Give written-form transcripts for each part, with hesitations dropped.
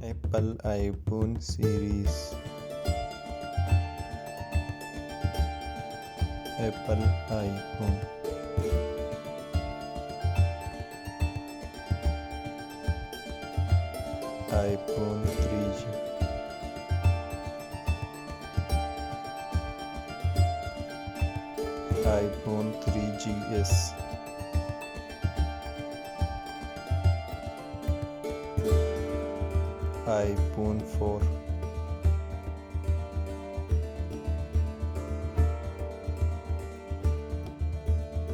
Apple iPhone series. Apple iPhone. iPhone 3G. iPhone 3GS. iPhone 4.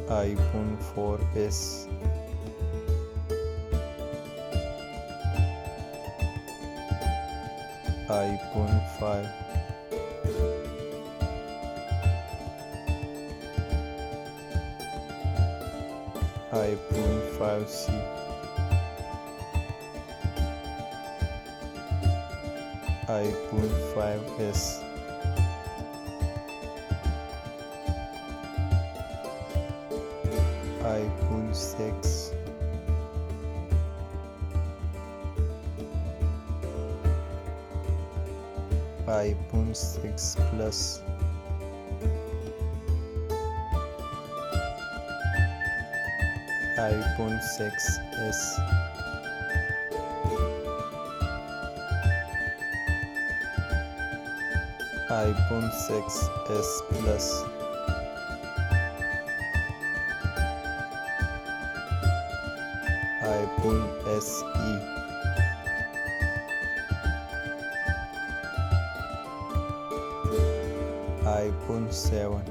iPhone 4S. iPhone 5. iPhone 5C. iPhone 5S. iPhone 6. iPhone 6 Plus. iPhone 6S. iPhone 6S Plus. iPhone SE. iPhone 7.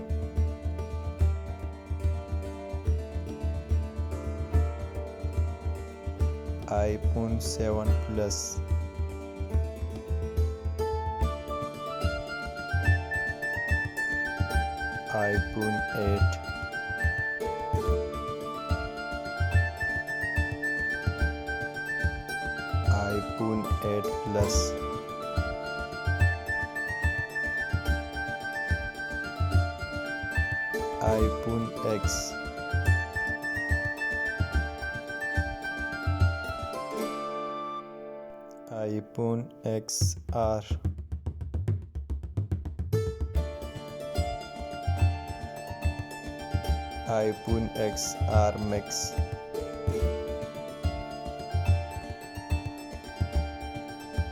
iPhone 7 Plus. iPhone 8. iPhone 8 Plus. iPhone X. iPhone XR. iPhone XR Max.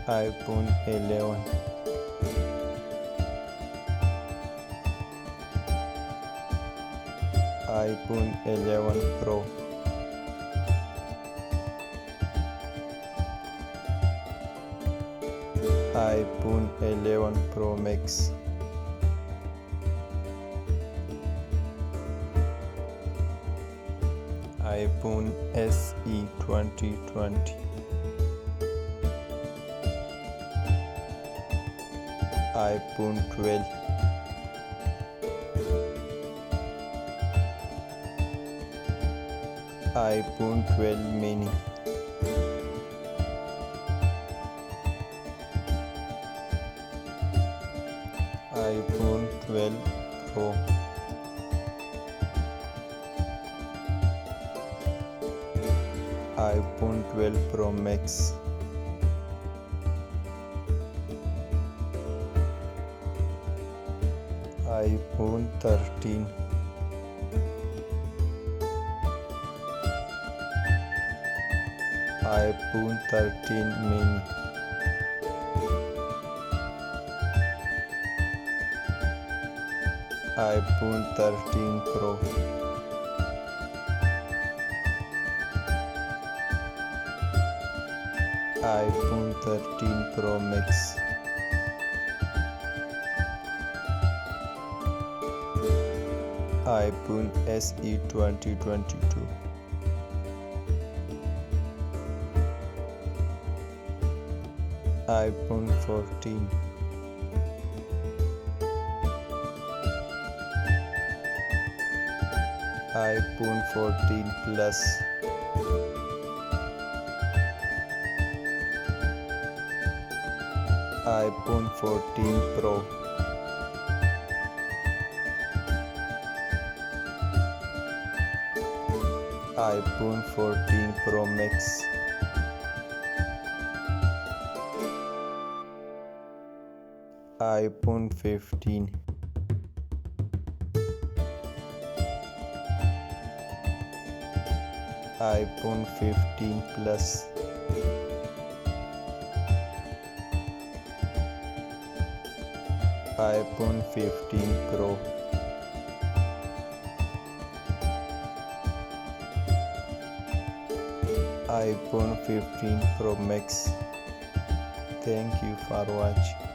iPhone 11. iPhone 11 Pro. iPhone 11 Pro Max. iPhone SE 2020. iPhone 12. iPhone 12 mini. iPhone 12 Pro. iPhone 12 Pro Max. iPhone 13. iPhone 13 mini. iPhone 13 Pro. iPhone 13 Pro Max. iPhone SE 2022. iPhone 14. iPhone 14 Plus. iPhone 14 Pro. iPhone 14 Pro Max. iPhone 15, iPhone 15 Plus, iPhone 15 Pro, iPhone 15 Pro Max. Thank you for watching.